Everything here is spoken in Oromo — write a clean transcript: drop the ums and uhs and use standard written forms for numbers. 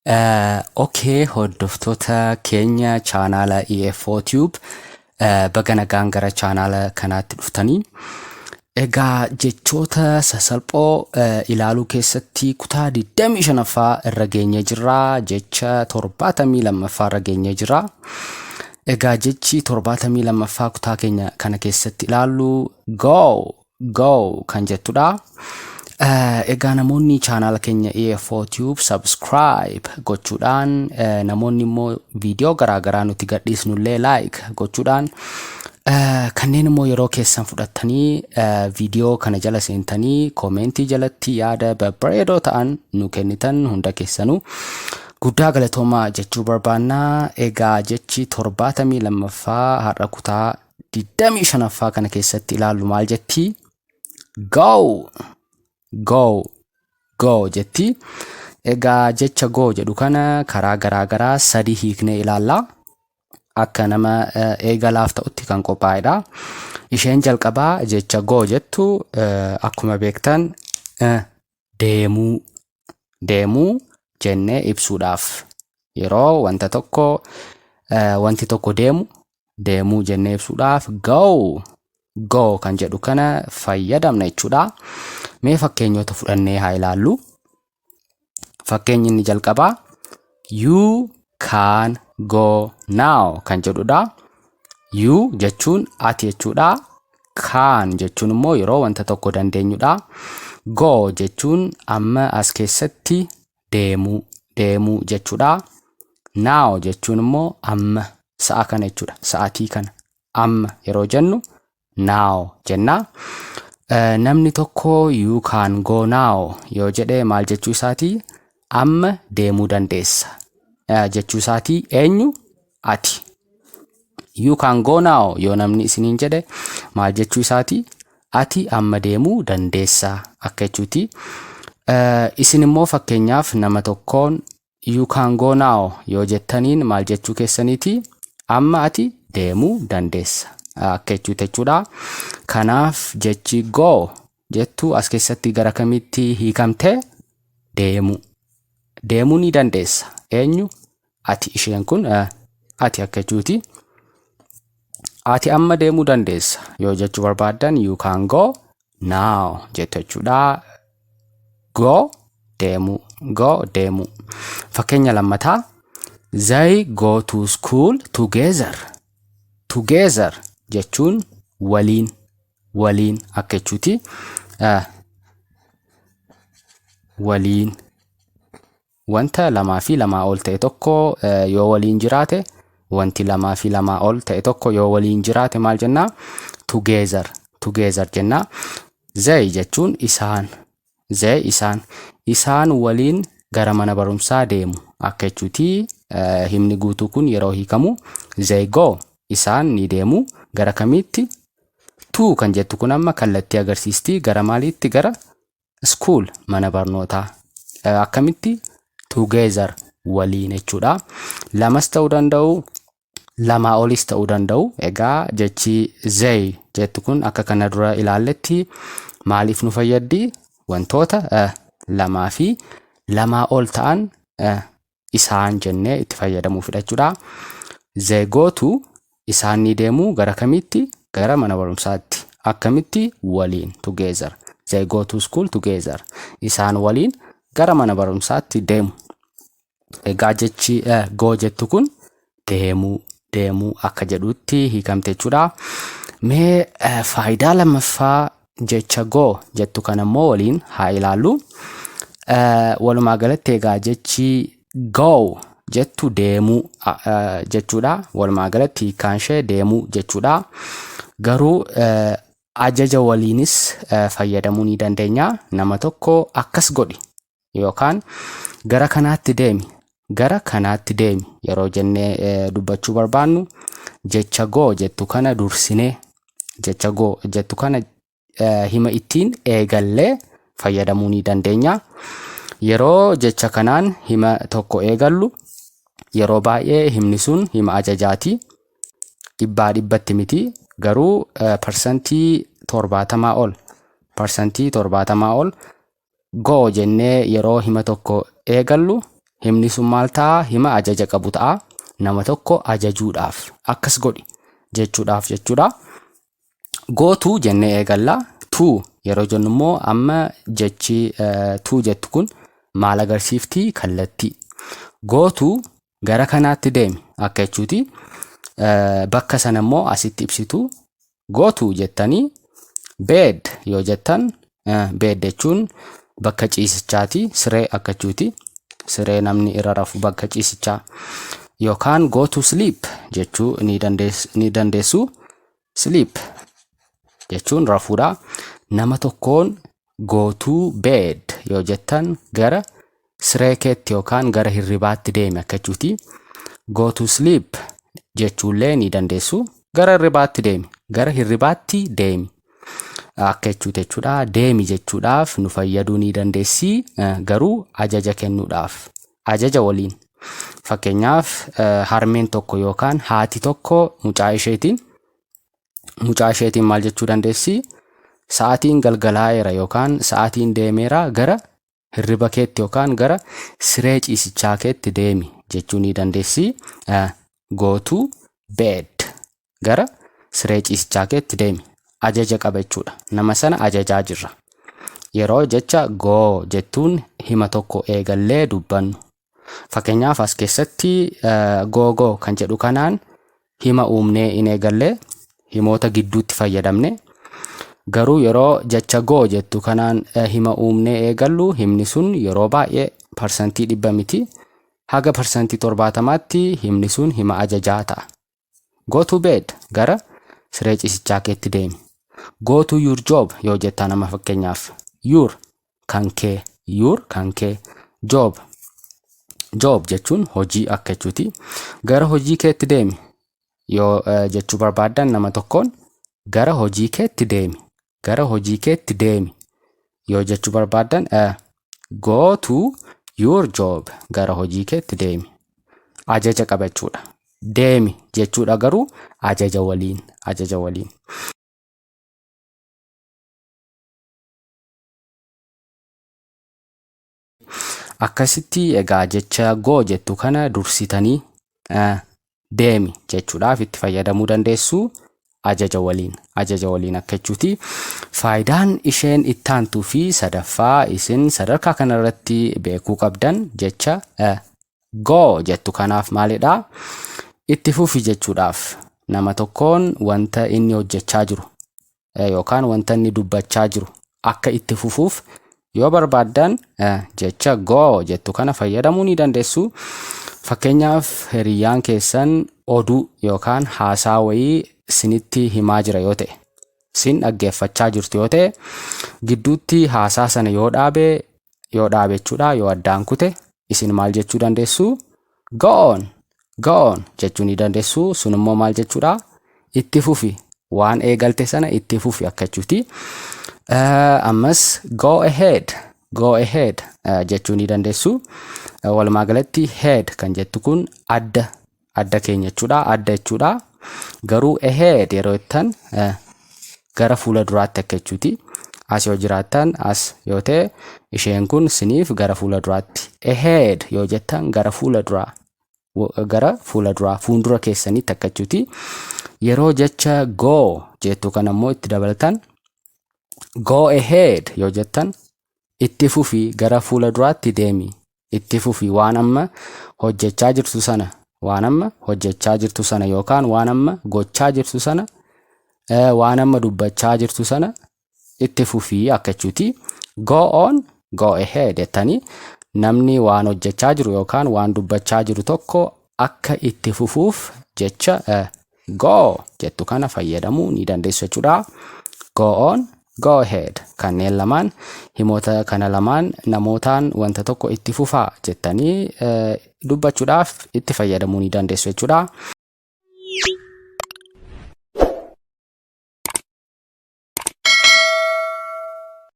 Okay, hordoftoota keenya chaanaala EFO Tube baga nagaan gara chaanaala kanaatti dhuftanii. Egaa jechoota sasalphoo ilaaluu keessatti kutaa 25ffaa irra geenye jirra. Jecha 72ffaa irra geenye jirra. Egaa jechi 72ffaa kutaa keenya kana keessatti ilaallu go kan jettudha. Egaa namoonni chaanaala keenya EFO Tube subscribe gochuudhaan namoonni immoo viidiyoo garaagaraa nuti gadhiisnullee like gochuudhaan kanneen immoo yeroo keessan fudhattanii viidiyoo kana jala seentanii koomentii jalatti yaada babbareedoo ta'an nu kennitan hunda keessanuu guddaa galatoomaa jechuu barbaannaa. Egaa jechi 72ffaa har'a kutaa 25ffaa kana keessatti ilaallu maal jetti? Go jetti. Egaa jecha go jedhu kana karaa garaagaraa sadii hiiknee ilaalla. Akka nama eegalaaf ta'utti kan qophaa'edha. Isheen jalqabaa jecha go jettu akkuma beektan deemuu jennee ibsuudhaaf yeroo wanti tokko deemuu jennee ibsuudhaaf go kan jedhu kana fayyadamna jechuudha. Mee fakkeenyota fudhannee haa ilaallu. Fakkeenyi inni jalqabaa you can go now kan jedhudha. You jechuun ati jechuudha. Can jechuun immoo yeroo wanta tokko dandeenyudha. Go jechuun amma as keessatti deemuu jechuudha. Now jechuun immoo amma sa'a kana jechuudha. Sa'aatii kana amma yeroo jennu now jenna. Namni tokko you can go now yoo jedhe maal jechuu isaati? Amma deemuu dandeessa jechuu isaati. Eenyu? Ati. You can go now yoo namni isiniin jedhe maal jechuu isaati? Ati amma deemuu dandeessa akka jechuuti. Isin immoo fakkeenyaaf nama tokkoon you can go now yoo jettaniin maal jechuu keessaniiti? Amma ati deemuu dandeessa akka jechuudha. Kanaaf jechi go jettu as keessatti gara kamitti hiikamte? Deemuu ni dandeessa. Eenyu? Ati. Isheen kun ati akka jechuuti. Ati amma deemuu dandeessa yoo jechuu barbaaddan you can go now jettu jechuudha. Go deemuu. Fakkeenya lammataa they go to school together jechuun waliin akka jechuuti. Waliin wanta lamaa fi lamaa ol ta'e tokko yoo waliin jiraate, wanti lamaa fi lamaa ol ta'e tokko yoo waliin jiraate maal jennaa? Together jennaa. They jechuun isaan waliin gara mana barumsaa deemu akka jechuuti. Himni guutuu kun yeroo hiikamu they go isaan ni deemu gara kamitti? To kan jettu kun amma kallattii agarsiisti. Gara maaliitti? Gara school mana barnootaa. Akkamitti? Together waliin jechuudha. Lamas ta'uu danda'u, lamaa olis ta'uu danda'u. Egaa jechi they jettu kun akka kana dura ilaalletti maaliif nu fayyaddi? Wantoota lamaa fi lamaa ol ta'an isaan jennee itti fayyadamuuf jechuudha. They go to isaan ni deemu gara kamitti? Gara mana barumsaatti. Akkamitti? Waliin together. They go to school together. Isaan waliin gara mana barumsaatti deemu. Egaa jechi go jettu kun deemuu akka jedhutti hiikamte jechuudha. Mee faayidaa lammaffaa jecha go jettu kana immoo waliin haa ilaallu. Walumaa galatti egaa jechi go jettu deemuu jechuudha. Walumaa galatti hiikkaanshee deemuu jechuudha. Garuu ajaja waliinis fayyadamuu ni dandeenya. Nama tokko akkas godhi yookaan gara kanaatti deemi yeroo jennee dubbachuu barbaannu jecha go jettu kana dursinee jecha go jettu kana hima ittiin eegallee fayyadamuu ni dandeenya. Yeroo jecha kanaan hima tokko eegallu yeroo baay'ee himni sun hima ajajaati. Dhibbatti miti. Garuu parsantii 70 ol go jennee yeroo hima tokko eegallu himni sun maal ta'a? Hima ajaja qabu ta'a. Nama tokko ajajuudhaaf akkas godhi jechuudhaaf jechuudha. Go to jennee eegalla. To yeroo jennu immoo amma jechi to jettu kun maal agarsiifti? Kallattii. Go to gara kanaatti deemi akka jechuuti. Bakka sana immoo asitti ibsitu. Go to jettanii bed yoo jettan bed jechuun bakka ciisichaati. Siree akka jechuuti. Siree namni irra rafu bakka ciisichaa. Yookaan go to sleep jechuu ni dandeessu. Sleep jechuun rafuudha. Nama tokkoon go to bed yoo jettan gara siree keetti yookaan gara hirribaatti deemi akka jechuuti. Go to sleep jechuullee ni dandeessu. Gara hirribaatti deemi. Gara hirribaatti deemi akka jechuuti jechuudha. Deemi jechuudhaaf nu fayyaduu ni dandeessi. Garuu ajaja kennuudhaaf ajaja waliin. Fakkeenyaaf harmeen tokko yookaan haati tokko mucaa isheetiin maal jechuu dandeessi? Sa'aatiin galgalaa'eera yookaan sa'aatiin deemeera gara hirriba keetti yookaan gara siree ciisichaa keetti deemi jechuu ni dandeessi. Go to bed gara siree ciisichaa keetti deemi. Ajaja qaba jechuudha. Nama sana ajajaa jirra. Yeroo jecha go jettuun hima tokko eegallee dubbannu. Fakkeenyaaf as keessatti go kan jedhu kanaan hima uumnee in eegallee himoota gidduutti fayyadamne. Garuu yeroo jecha go jettu kanaan hima uumnee eegallu himni sun yeroo baay'ee parsantii 100 miti. Haga parsantii 70tti himni sun hima ajajaa ta'a. Go to bed gara siree ciisichaa keetti deemi. Go to your job yoo jettaa nama fakkeenyaaf your kan kee job jechuun hojii akka jechuuti. Gara hojii keetti deemi yoo jechuu barbaadan nama tokkoon gara hojii keetti deemi. Gara hojii keetti deemi yoo jechuu barbaadan go to your job gara hojii keetti deemi. Ajaja qaba jechuudha. Deemi jechuudha garuu ajaja waliin. Akkasitti egaa jecha go jettu kana dursitanii deemi jechuudhaaf itti fayyadamuu dandeessu. Ajaja waliin akka jechuuti. Faayidaan isheen itti aantuu fi sadaffaa isin sadarkaa kanarratti beekuu qabdan jecha go jettu kanaaf maalidha? Itti fufi jechuudhaaf nama tokkoon wanta inni hojjechaa jiru yookaan wanta inni dubbachaa jiru akka itti fufuuf yoo barbaadan jecha go jettu kana fayyadamuu ni dandeessu. Fakkeenyaaf hiriyyaan keessan oduu yookaan haasaa wayii sinitti himaa jira yoo ta'e, sin dhaggeeffachaa jirtu yoo ta'e, gidduutti haasaa sana yoo dhaabe jechuudha. Yoo addaan kute isin maal jechuu dandeessu? Go on jechuu ni dandeessu. Sun immoo maal jechuudha? Itti fufi. Waan eegalte sana itti fufi akka jechuuti. Ammas go ahead jechuu ni dandeessu. Walumaa galatti head kan jettu kun adda keenya jechuudha. Garuu ahead yeroo jettan gara fuula duraatti akka jechuuti. As yoo jiraattan as yoo ta'e isheen kun siniif gara fuula duraatti. Ahead yoo jettan gara fuula duraa fuuldura keessanitti akka jechuuti. Yeroo jecha go jettu kan ammoo itti dabalatan go ahead yoo jettan itti fufi gara fuula duraatti deemi. Itti fufi waan amma hojjechaa jirtu sana yookaan waan amma gochaa jirtu sana waan amma dubbachaa jirtu sana itti fufi akka jechuuti. Go ahead jettanii namni waan hojjechaa jiru yookaan waan dubbachaa jiru tokko akka itti fufuuf jecha go jettu kana fayyadamuu ni dandeessu jechuudha. Go ahead kanneen lamaan himoota kana lamaan namootaan wanta tokko itti fufaa jettanii dubbachuudhaaf itti fayyadamuu ni dandeessu jechuudha.